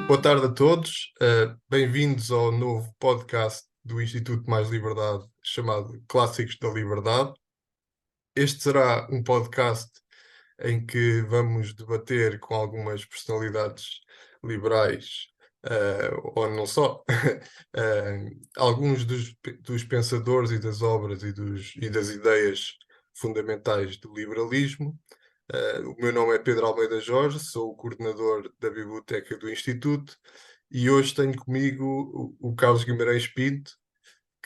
Boa tarde a todos, bem-vindos ao novo podcast do Instituto Mais Liberdade, chamado Clássicos da Liberdade. Este será um podcast em que vamos debater com algumas personalidades liberais, ou não só, alguns dos pensadores e das obras e das ideias fundamentais do liberalismo. O meu nome é Pedro Almeida Jorge, sou o coordenador da Biblioteca do Instituto e hoje tenho comigo o Carlos Guimarães Pinto,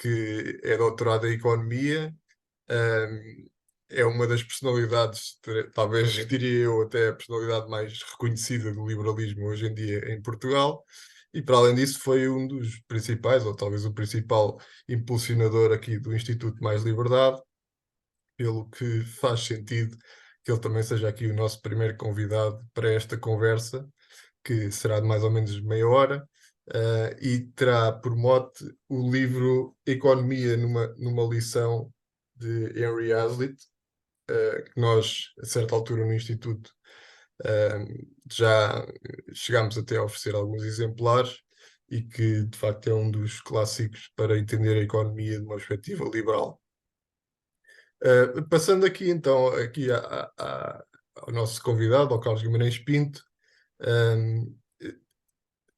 que é doutorado em Economia. É uma das personalidades, talvez diria eu, até a personalidade mais reconhecida do liberalismo hoje em dia em Portugal. E para além disso, foi um dos principais, ou talvez o principal impulsionador aqui do Instituto Mais Liberdade, pelo que faz sentido que ele também seja aqui o nosso primeiro convidado para esta conversa, que será de mais ou menos meia hora, e terá por mote o livro Economia numa lição de Henry Hazlitt, que nós, a certa altura no Instituto, já chegámos até a oferecer alguns exemplares e que, de facto, é um dos clássicos para entender a economia de uma perspectiva liberal. Passando aqui então ao nosso convidado, ao Carlos Guimarães Pinto, um,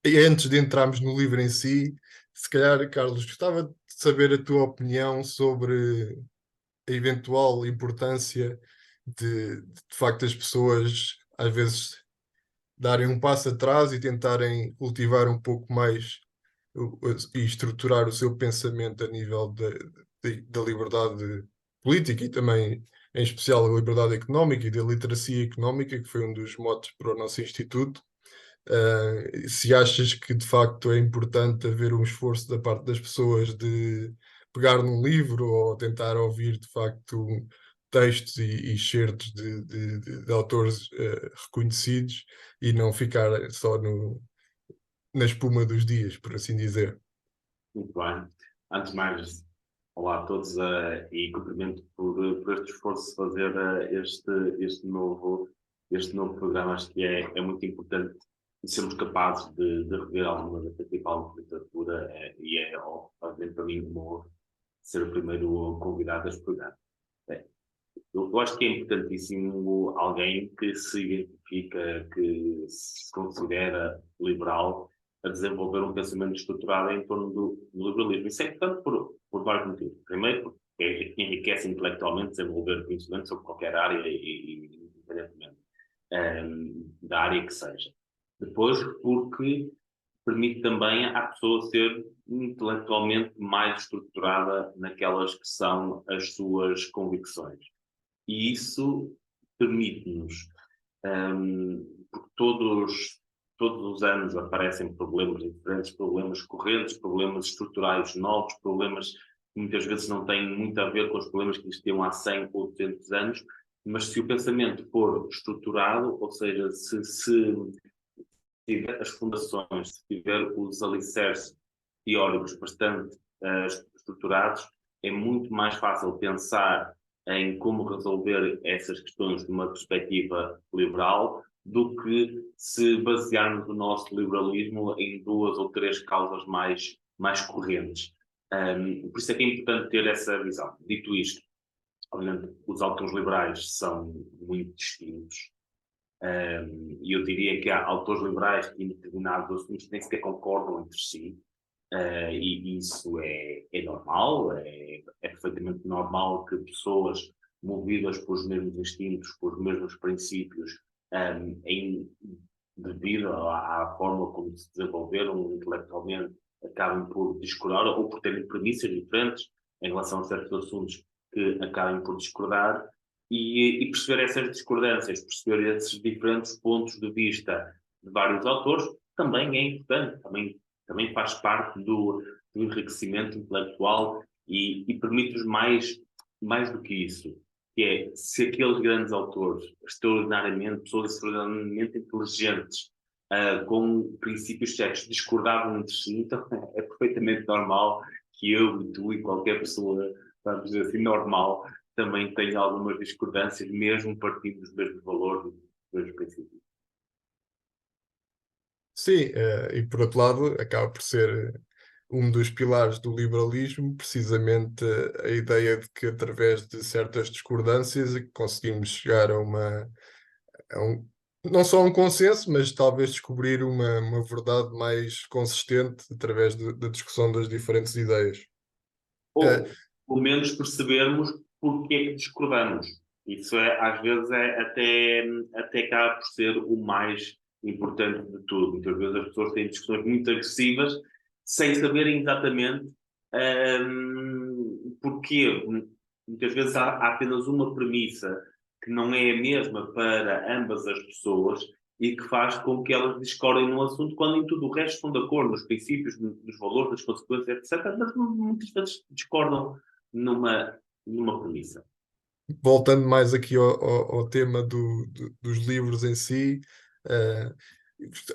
e antes de entrarmos no livro em si, se calhar, Carlos, gostava de saber a tua opinião sobre a eventual importância de facto as pessoas às vezes darem um passo atrás e tentarem cultivar um pouco mais e estruturar o seu pensamento a nível da liberdade política e também, em especial, a liberdade económica e da literacia económica, que foi um dos motes para o nosso instituto. Se achas que de facto é importante haver um esforço da parte das pessoas de pegar num livro ou tentar ouvir de facto textos e excertos de autores reconhecidos e não ficar só na espuma dos dias, por assim dizer. Muito bem. Antes de mais, olá a todos e cumprimento por este esforço de fazer este novo programa. Acho que é muito importante sermos capazes de rever alguma da principal literatura e obviamente, para mim, uma honra ser o primeiro convidado deste programa. É, eu acho que é importantíssimo alguém que se identifica, que se considera liberal, a desenvolver um pensamento estruturado em torno do liberalismo. Isso é importante por vários motivos. Primeiro, porque enriquece intelectualmente desenvolver conhecimento sobre qualquer área independentemente da área que seja. Depois, porque permite também à pessoa ser intelectualmente mais estruturada naquelas que são as suas convicções. E isso permite-nos, porque todos os anos aparecem problemas diferentes, problemas correntes, problemas estruturais novos, problemas que muitas vezes não têm muito a ver com os problemas que existiam há 100 ou 200 anos, mas se o pensamento for estruturado, ou seja, se tiver as fundações, se tiver os alicerces teóricos bastante estruturados, é muito mais fácil pensar em como resolver essas questões de uma perspectiva liberal do que se basearmos o nosso liberalismo em duas ou três causas mais correntes. Por isso é que é importante ter essa visão. Dito isto, obviamente, os autores liberais são muito distintos. E eu diria que há autores liberais que em determinados assuntos nem sequer concordam entre si, e isso é normal, é perfeitamente normal que pessoas movidas pelos mesmos instintos, pelos mesmos princípios, devido à forma como se desenvolveram intelectualmente, acabem por discordar ou por terem premissas diferentes em relação a certos assuntos que acabem por discordar e perceber essas discordâncias, perceber esses diferentes pontos de vista de vários autores, também é importante, também faz parte do enriquecimento intelectual e permite-nos mais do que isso, que é se aqueles grandes autores, pessoas extraordinariamente inteligentes, com princípios certos, discordavam entre si, então é perfeitamente normal que eu, tu e qualquer pessoa, vamos dizer assim, normal, também tem algumas discordâncias, mesmo partindo dos mesmos valores e dos mesmos princípios. Sim, e por outro lado, acaba por ser um dos pilares do liberalismo, precisamente a ideia de que através de certas discordâncias é que conseguimos chegar não só a um consenso, mas talvez descobrir uma verdade mais consistente através da discussão das diferentes ideias. Eh, Ou, pelo menos, percebermos porque é que discordamos. Isso às vezes até acaba por ser o mais importante de tudo. Muitas vezes as pessoas têm discussões muito agressivas sem saberem exatamente porquê. Muitas vezes há apenas uma premissa que não é a mesma para ambas as pessoas e que faz com que elas discordem no assunto, quando em tudo o resto estão de acordo, nos princípios, nos valores, nas consequências, etc., mas muitas vezes discordam numa premissa. Voltando mais aqui ao tema dos livros em si,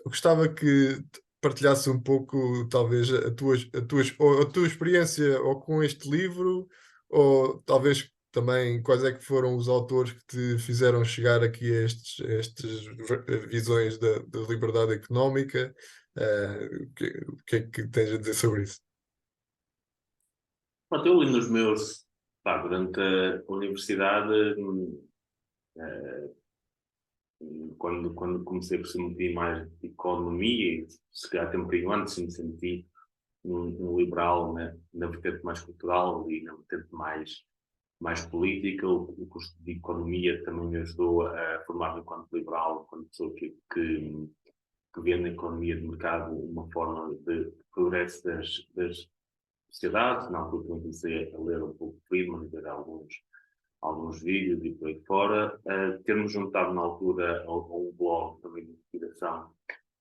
gostava que partilhasse um pouco, talvez, ou a tua experiência ou com este livro, ou talvez também quais é que foram os autores que te fizeram chegar aqui a estas visões da liberdade económica. O que é que tens a dizer sobre isso? Pronto, eu li nos meus, durante a universidade, quando comecei por sentir mais de economia, e se calhar até um bocadinho antes me senti um liberal, né, na vertente mais cultural e na vertente mais política. O curso de economia também me ajudou a formar-me enquanto liberal, enquanto pessoa que vê na economia de mercado uma forma de progresso das sociedades. Na altura também comecei a ler um pouco de Friedman, ver alguns vídeos e por aí fora. Termos juntado na altura a um blog também de inspiração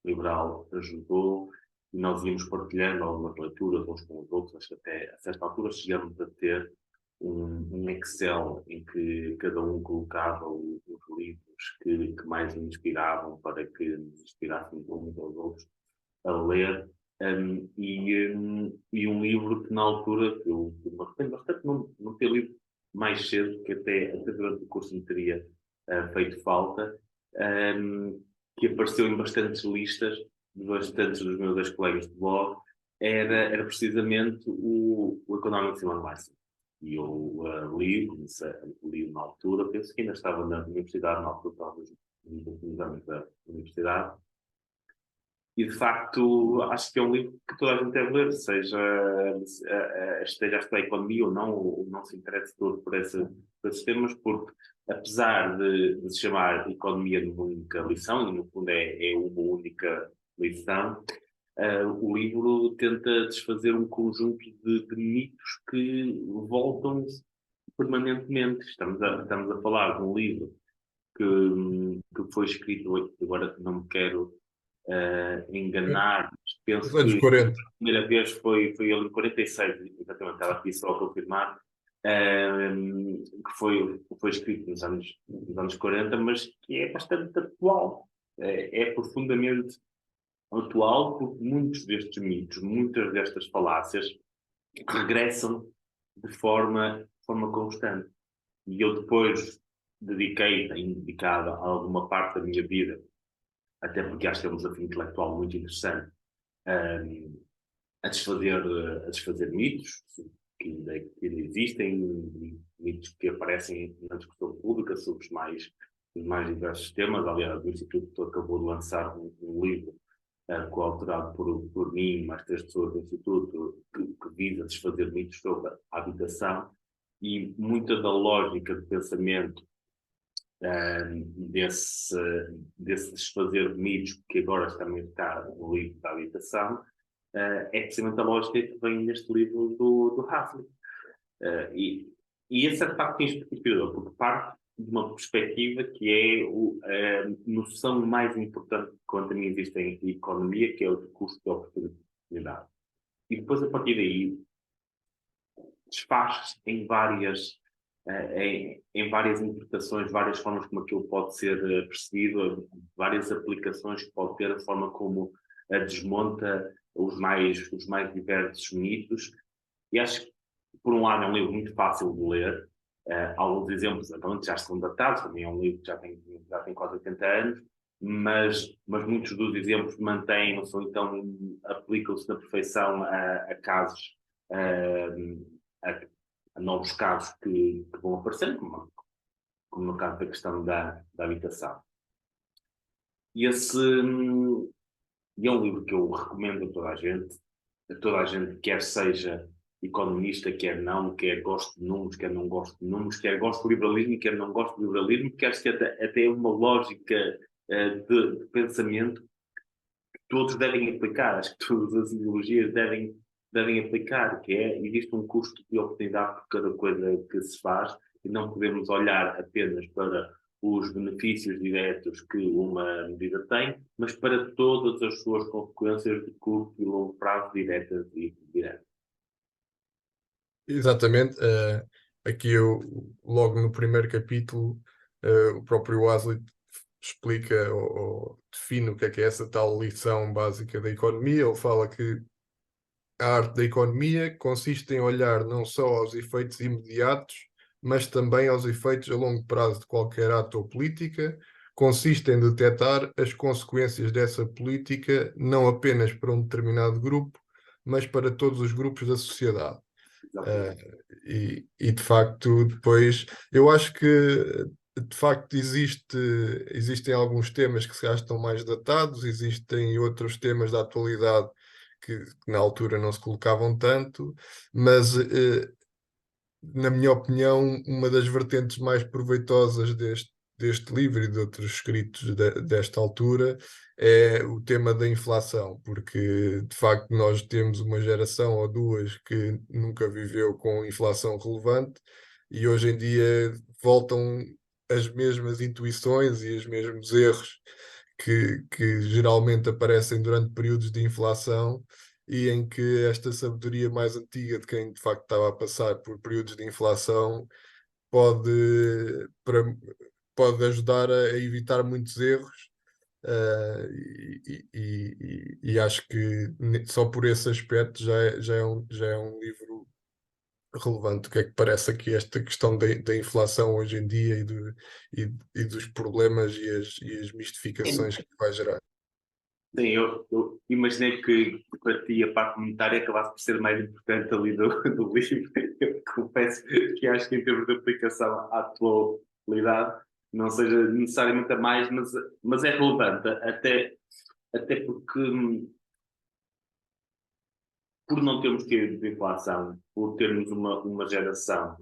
liberal ajudou, e nós íamos partilhando algumas leituras uns com os outros. Acho que até a certa altura chegamos a ter um Excel em que cada um colocava os livros que mais nos inspiravam, para que nos inspirassem uns aos outros a ler. E um livro que na altura que eu me arrependo bastante não ter lido mais cedo, que até durante o curso me teria feito falta, que apareceu em bastantes listas de bastantes dos meus ex-colegas de blog, era precisamente o Economics in One Lesson. E eu li na altura, penso que ainda estava na universidade, na altura, talvez nos últimos anos da universidade. E de facto, acho que é um livro que toda a gente deve ler, seja esteja a estudar economia ou não se interesse todo por esses temas, porque apesar de se chamar Economia de uma única lição, e no fundo é uma única lição, o livro tenta desfazer um conjunto de mitos que voltam permanentemente. Estamos a falar de um livro que foi escrito, agora não me quero enganar, mas Nos penso anos que 40. a primeira vez foi ele em 46, exatamente, estava aqui só a confirmar, que foi escrito nos anos 40, mas que é bastante atual. É profundamente atual, porque muitos destes mitos, muitas destas falácias regressam de forma constante. E eu depois tenho dedicado alguma parte da minha vida, até porque acho que é um desafio intelectual muito interessante, um, a desfazer mitos que ainda existem, mitos que aparecem na discussão pública sobre os mais diversos temas. Aliás, o Instituto acabou de lançar um livro coautorado por mim, mais 3 pessoas do Instituto, que visa desfazer mitos sobre a habitação, e muita da lógica de pensamento desse, desse desfazer de mitos, que agora também está no livro da habitação, é precisamente a lógica que vem neste livro do Huxley. E esse é de facto inspirador, porque parte de uma perspectiva que é a noção mais importante que, quanto a mim, existe em economia, que é o de custo de oportunidade. E depois, a partir daí, desfaz em várias interpretações, várias formas como aquilo pode ser percebido, várias aplicações que pode ter, a forma como desmonta os mais diversos mitos. E acho que, por um lado, é um livro muito fácil de ler, Alguns exemplos, pronto, já estão datados, também é um livro que já tem quase 80 anos, mas muitos dos exemplos mantêm-se ou então aplicam-se na perfeição a casos, a, a novos casos que vão aparecendo, como no caso da questão da habitação. E é um livro que eu recomendo a toda a gente, quer seja economista, quer goste de números, quer não goste de números, quer goste de liberalismo, quer não goste de liberalismo, quer que até uma lógica de pensamento que todos devem aplicar, acho que todas as ideologias devem aplicar, que é, existe um custo de oportunidade por cada coisa que se faz e não podemos olhar apenas para os benefícios diretos que uma medida tem, mas para todas as suas consequências de curto e longo prazo, diretas e indiretas. Exatamente. Aqui logo no primeiro capítulo, o próprio Hazlitt explica ou define o que é essa tal lição básica da economia. Ele fala que a arte da economia consiste em olhar não só aos efeitos imediatos, mas também aos efeitos a longo prazo de qualquer ato ou política. Consiste em detectar as consequências dessa política não apenas para um determinado grupo, mas para todos os grupos da sociedade. Exatamente. E de facto, depois, eu acho que de facto existem alguns temas que se calhar estão mais datados, existem outros temas da atualidade que na altura não se colocavam tanto, mas na minha opinião, uma das vertentes mais proveitosas deste livro e de outros escritos desta altura é o tema da inflação, porque de facto nós temos uma geração ou duas que nunca viveu com inflação relevante e hoje em dia voltam as mesmas intuições e os mesmos erros que geralmente aparecem durante períodos de inflação e em que esta sabedoria mais antiga de quem de facto estava a passar por períodos de inflação pode, para- pode ajudar a evitar muitos erros. E acho que só por esse aspecto já é um livro relevante. O que é que parece aqui esta questão da inflação hoje em dia e dos problemas e as mistificações que vai gerar? Sim, eu imaginei que para ti a parte monetária acabasse por ser mais importante ali do livro. Eu confesso que acho que em termos de aplicação à atualidade não seja necessariamente a mais, mas é relevante, até porque por não termos tido inflação, por termos uma geração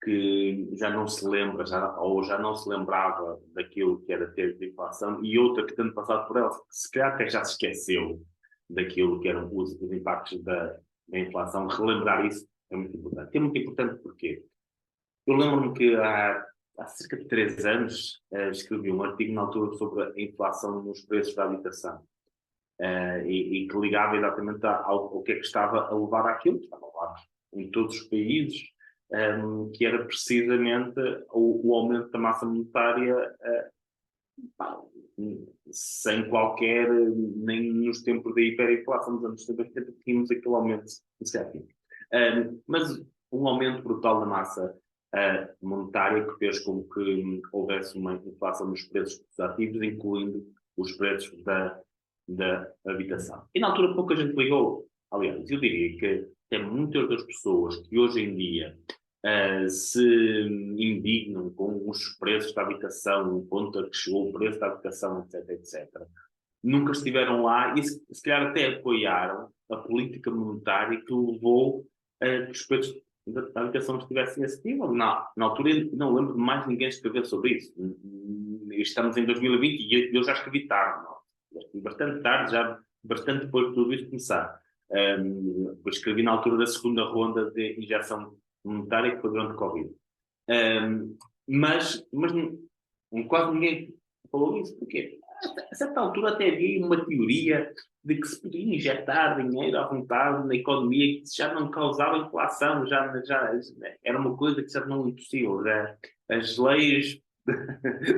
que já não se lembra, ou já não se lembrava daquilo que era ter de inflação, e outra que, tendo passado por ela, se calhar até já se esqueceu daquilo que eram os impactos da inflação, relembrar isso é muito importante. É muito importante porque eu lembro-me que há cerca de 3 anos escrevi um artigo na altura sobre a inflação nos preços da habitação. E que ligava exatamente ao que é que estava a levar àquilo, que estava a levar em todos os países, que era precisamente o aumento da massa monetária, pá, sem qualquer, nem nos tempos da hiperinflação dos anos 70, tínhamos aquele aumento significativo. Mas um aumento brutal da massa monetária que fez com que houvesse uma inflação nos preços dos ativos, incluindo os preços da habitação. E na altura pouca gente ligou. Aliás, eu diria que tem muitas das pessoas que hoje em dia se indignam com os preços da habitação, o ponto a que chegou o preço da habitação, etc, etc. Nunca estiveram lá e se calhar até apoiaram a política monetária que levou a que os preços da habitação estivessem esse nível. Na altura não lembro de mais ninguém escrever sobre isso. Estamos em 2020 e eu já escrevi tarde, não? Bastante tarde, já bastante depois de tudo isto começar. Escrevi na altura da segunda ronda de injeção monetária, que foi durante o Covid. Mas quase ninguém falou isso, porque a certa altura até havia uma teoria de que se podia injetar dinheiro à vontade na economia que já não causava inflação, já era uma coisa que já não é impossível. As leis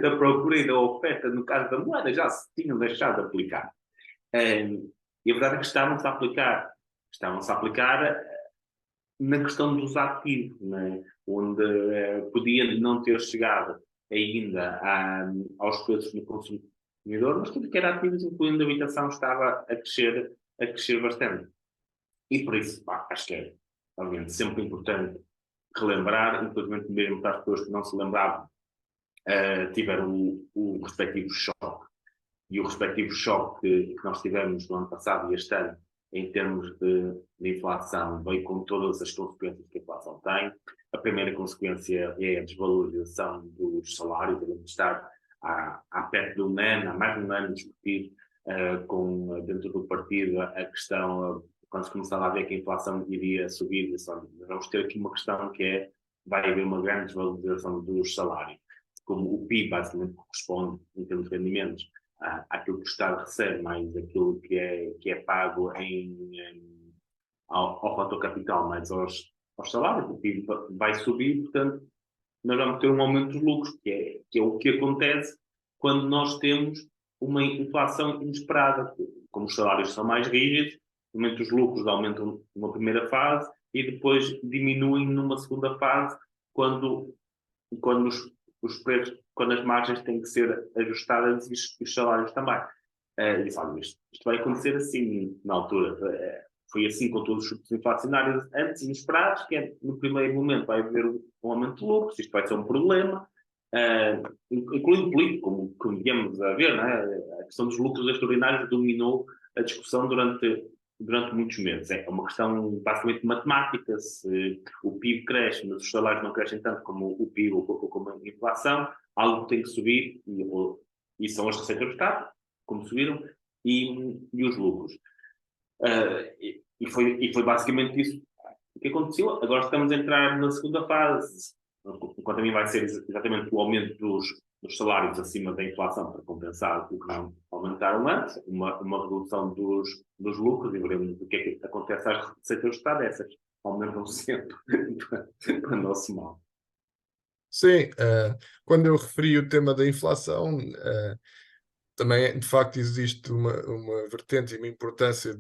da procura e da oferta, no caso da moeda, já se tinham deixado de aplicar. E a verdade é que estavam-se a aplicar na questão dos ativos, né? Onde podia não ter chegado ainda aos preços no consumidor, mas tudo que era ativos, incluindo a habitação, estava a crescer bastante. E por isso, pá, acho que é, obviamente, sempre importante relembrar, infelizmente mesmo para as pessoas que não se lembravam, tiveram o respectivo choque. E o respectivo choque que nós tivemos no ano passado e este ano, em termos de inflação, veio com todas as consequências que a inflação tem. A primeira consequência é a desvalorização dos salários, devemos estar há perto de um ano, há mais de um ano, discutir dentro do partido a questão, quando se começava a ver que a inflação iria subir, vamos ter aqui uma questão que é, vai haver uma grande desvalorização dos salários. Como o PIB basicamente corresponde, em termos de rendimentos, àquilo que o Estado recebe, mais aquilo que é pago ao fator capital, mais aos salários, o PIB vai subir, portanto, nós vamos ter um aumento dos lucros, que é o que acontece quando nós temos uma inflação inesperada. Como os salários são mais rígidos, normalmente os lucros aumentam numa primeira fase e depois diminuem numa segunda fase, quando os preços, quando as margens têm que ser ajustadas e os salários também. E falam, isto vai acontecer assim na altura. Foi assim com todos os surtos inflacionários antes inesperados, que é, no primeiro momento vai haver um aumento de lucros, isto vai ser um problema, incluindo político, como viemos a ver, né? A questão dos lucros extraordinários dominou a discussão durante muitos meses. É uma questão basicamente matemática. Se o PIB cresce, mas os salários não crescem tanto como o PIB ou como a inflação, algo tem que subir, e são as receitas do Estado, como subiram, e os lucros. E foi basicamente isso que aconteceu. Agora estamos a entrar na segunda fase, enquanto a mim vai ser exatamente o aumento dos salários acima da inflação para compensar o que não aumentaram antes, uma redução dos lucros, e veremos o que é que acontece às receitas do Estado, essas aumentam sempre quando não se mal. Sim, quando eu referi o tema da inflação, também, de facto, existe uma vertente e uma importância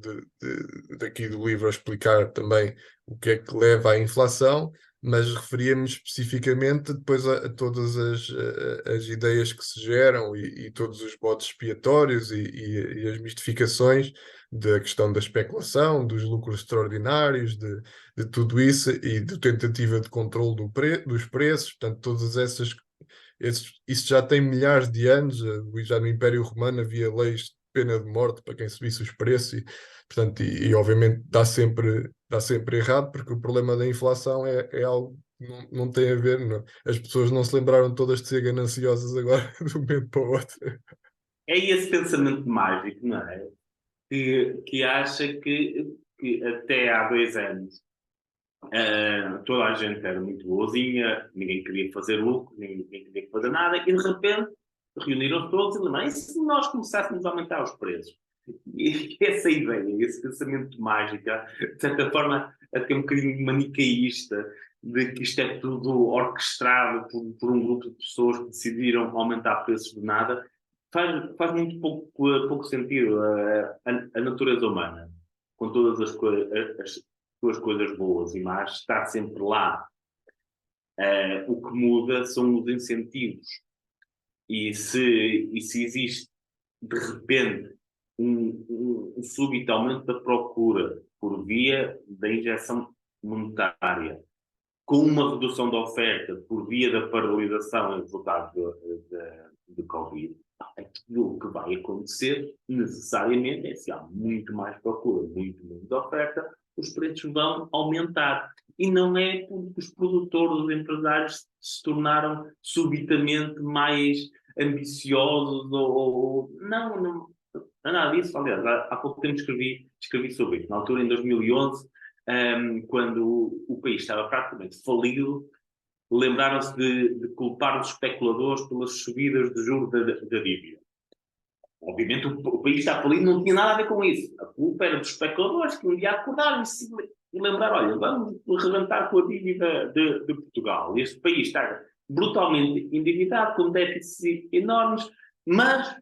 daqui do livro a explicar também o que é que leva à inflação, mas referia-me especificamente depois a todas as ideias que se geram e todos os bodes expiatórios e as mistificações da questão da especulação, dos lucros extraordinários, de tudo isso e de tentativa de controle dos preços, portanto, todas essas isso já tem milhares de anos, já no Império Romano havia leis de pena de morte para quem subisse os preços portanto, obviamente dá sempre errado, porque o problema da inflação é algo que não tem a ver, não. As pessoas não se lembraram todas de ser gananciosas agora de um momento para o outro. É esse pensamento mágico, não é? Que acha que até há 2 anos toda a gente era muito boazinha, ninguém queria fazer lucro, ninguém queria fazer nada, e de repente reuniram-se todos e lembraram, e se nós começássemos a aumentar os preços? E essa ideia, esse pensamento mágico, de certa forma até um bocadinho manicaísta, de que isto é tudo orquestrado por um grupo de pessoas que decidiram aumentar preços de nada, faz muito pouco sentido. A natureza humana, com todas as suas coisas boas e más, está sempre lá. O que muda são os incentivos. E se existe, de repente, um súbito aumento da procura por via da injeção monetária, com uma redução da oferta por via da paralisação em resultado de Covid, aquilo que vai acontecer necessariamente é se há muito mais procura, muito menos oferta, os preços vão aumentar. E não é porque os produtores, os empresários se tornaram subitamente mais ambiciosos não, não é nada disso. Aliás, há pouco tempo escrevi sobre isso. Na altura, em 2011, quando o país estava praticamente falido, lembraram-se de culpar os especuladores pelas subidas de juros da dívida. Obviamente o país está falido, não tinha nada a ver com isso. A culpa era dos especuladores que um dia acordaram e lembraram, olha, vamos rebentar com a dívida de Portugal. Este país está brutalmente endividado, com déficits enormes, mas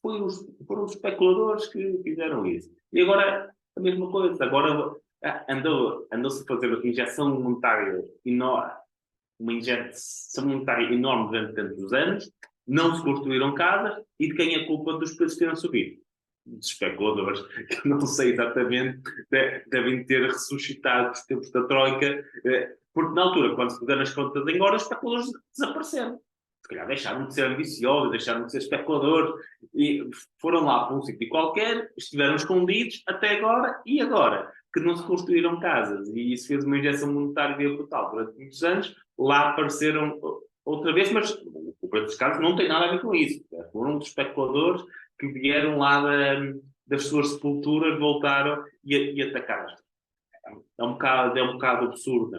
foram os especuladores que fizeram isso. E agora a mesma coisa. Agora andou-se a fazer uma injeção monetária enorme, durante tantos anos, não se construíram casas, e de quem é a culpa dos preços terem subido? Dos especuladores, que não sei exatamente, devem ter ressuscitado os tempos da Troika, porque na altura, quando se fizeram as contas em horas, os especuladores desapareceram. Se calhar deixaram de ser ambiciosos, deixaram de ser especuladores, e foram lá para um sítio qualquer, estiveram escondidos até agora, e agora que não se construíram casas, e isso fez uma injeção monetária brutal durante muitos anos, lá apareceram outra vez, mas o preço dos casas não tem nada a ver com isso. Foram os especuladores que vieram lá das suas sepulturas, voltaram e atacaram. É um bocado absurdo.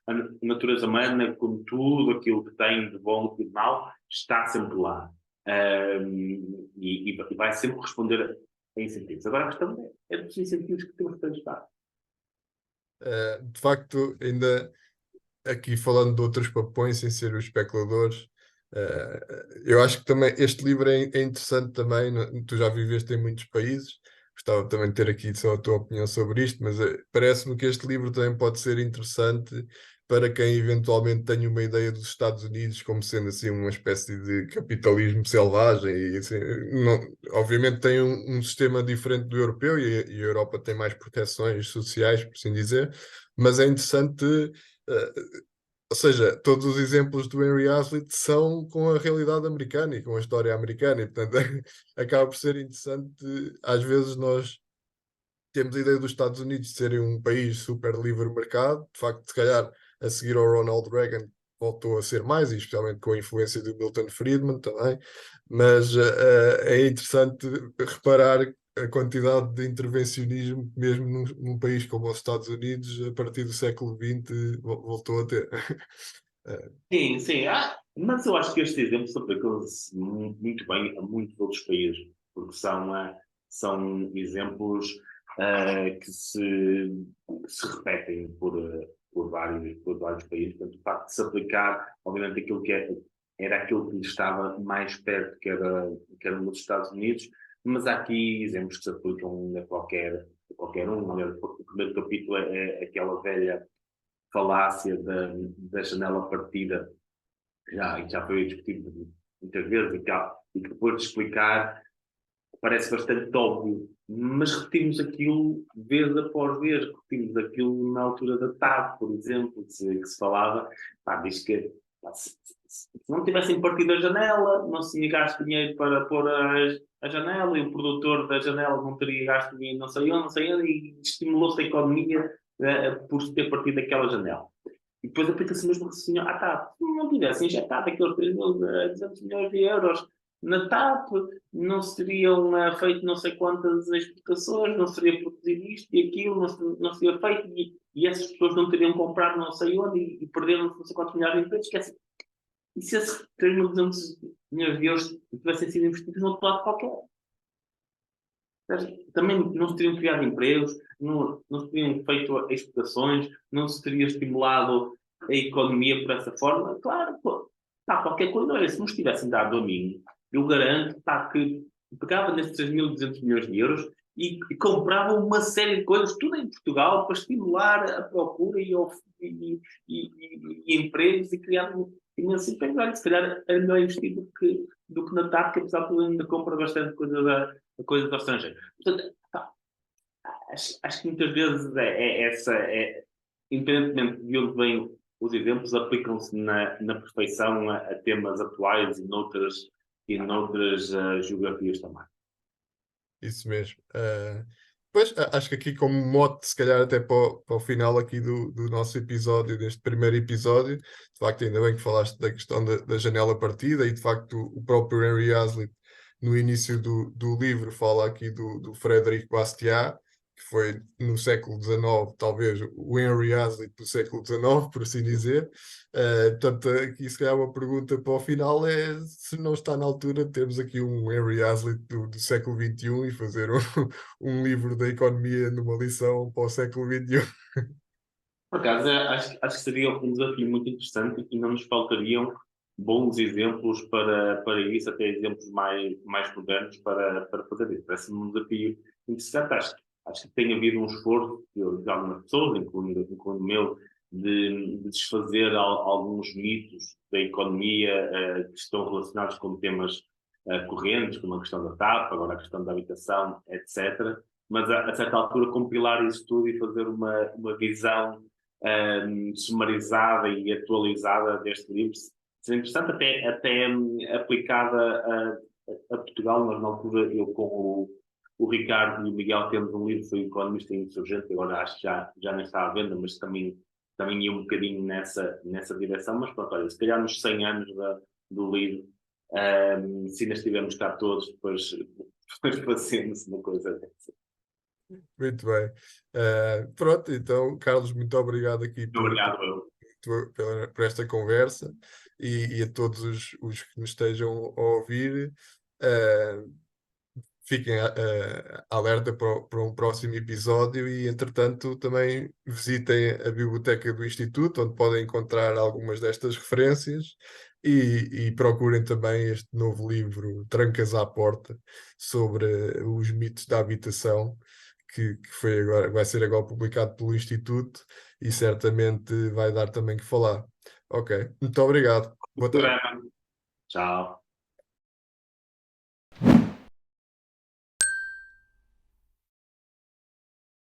A natureza humana, com tudo aquilo que tem de bom e de mau, está sempre lá. E vai sempre responder a incentivos. Agora a questão é dos incentivos que temos para ajudar. De facto, ainda aqui falando de outros papões, sem ser os especuladores, eu acho que também este livro é interessante também. Tu já viveste em muitos países, gostava também de ter aqui só a tua opinião sobre isto, mas parece-me que este livro também pode ser interessante para quem eventualmente tenha uma ideia dos Estados Unidos como sendo assim uma espécie de capitalismo selvagem e assim, obviamente tem um sistema diferente do europeu e a Europa tem mais proteções sociais, por assim dizer, mas é interessante. Ou seja, todos os exemplos do Henry Hazlitt são com a realidade americana e com a história americana, e portanto acaba por ser interessante. Às vezes nós temos a ideia dos Estados Unidos de serem um país super livre mercado, de facto, se calhar a seguir ao Ronald Reagan voltou a ser mais, e especialmente com a influência do Milton Friedman também, mas é interessante reparar a quantidade de intervencionismo, mesmo num país como os Estados Unidos, a partir do século XX, voltou a ter. Sim, sim. Mas eu acho que este exemplo se aplica-se muito bem a muitos outros países, porque são exemplos que se repetem por vários países. Portanto, o facto de se aplicar, obviamente, aquilo era aquilo que lhe estava mais perto, que era nos Estados Unidos, mas há aqui exemplos que se aplicam a qualquer um. O primeiro capítulo é aquela velha falácia da janela partida, já foi discutido muitas vezes, e que depois de explicar parece bastante óbvio, mas repetimos aquilo vez após vez, repetimos aquilo na altura da TAP, por exemplo, que se falava, diz que se não tivessem partido a janela, não se tinha gasto dinheiro para pôr a janela, e o produtor da janela não teria gasto dinheiro não sei onde, e estimulou-se a economia por se ter partido aquela janela. E depois aplica-se o mesmo raciocínio à TAP. Se não tivessem injetado aqueles 3.200 milhões de euros na TAP, não se teriam feito não sei quantas exportações, não se teria produzido isto e aquilo, não seria feito, e essas pessoas não teriam comprado não sei onde e perderam não sei quantos milhares de empregos. Esquece. E se esses 3.200 milhões de euros tivessem sido investidos no outro lado qualquer? Também não se teriam criado empregos, não se teriam feito exportações, não se teria estimulado a economia por essa forma. Claro, pô, qualquer coisa. Olha, se nos tivessem dado a mim, eu garanto que pegava nesses 3.200 milhões de euros e comprava uma série de coisas, tudo em Portugal, para estimular a procura e empregos e criar imensos empregos. Olha, se calhar é melhor investir do que na TAP, que apesar de tudo ainda compra bastante coisa do estrangeiro. Portanto, acho que muitas vezes independentemente de onde vêm os exemplos, aplicam-se na perfeição a temas atuais e noutras geografias também. Isso mesmo. Pois, acho que aqui como mote, se calhar até para o final aqui do nosso episódio, deste primeiro episódio, de facto ainda bem que falaste da questão da janela partida, e de facto o próprio Henry Hazlitt no início do livro fala aqui do Frederic Bastiat, que foi no século XIX, talvez o Henry Hazlitt do século XIX, por assim dizer. Portanto, aqui se calhar uma pergunta para o final é se não está na altura de termos aqui um Henry Hazlitt do século XXI e fazer um livro da economia numa lição para o século XXI. Por acaso, acho que seria um desafio muito interessante e não nos faltariam bons exemplos para isso, até exemplos mais modernos para fazer isso. Parece-me um desafio interessante. Acho que tem havido um esforço de algumas pessoas, incluindo o meu, de desfazer alguns mitos da economia que estão relacionados com temas correntes, como a questão da TAP, agora a questão da habitação, etc. Mas a certa altura compilar isso tudo e fazer uma visão sumarizada e atualizada deste livro seria interessante, até aplicada a Portugal. Nós, na altura, eu com o Ricardo e o Miguel temos um livro, foi o Economista Insurgente, agora acho que já nem está à venda, mas também ia um bocadinho nessa direção. Mas pronto, olha, se calhar nos 100 anos do livro, se ainda estivermos cá todos, depois fazemos uma coisa dessa. Muito bem. Pronto, então, Carlos, muito obrigado aqui Obrigado, eu. por esta conversa e a todos os que nos estejam a ouvir. Uh, Fiquem alerta para um próximo episódio e, entretanto, também visitem a biblioteca do Instituto, onde podem encontrar algumas destas referências e procurem também este novo livro, Trancas à Porta, sobre os mitos da habitação, que foi agora, vai ser agora publicado pelo Instituto e certamente vai dar também que falar. Ok, muito obrigado. Boa tarde. Programa. Tchau.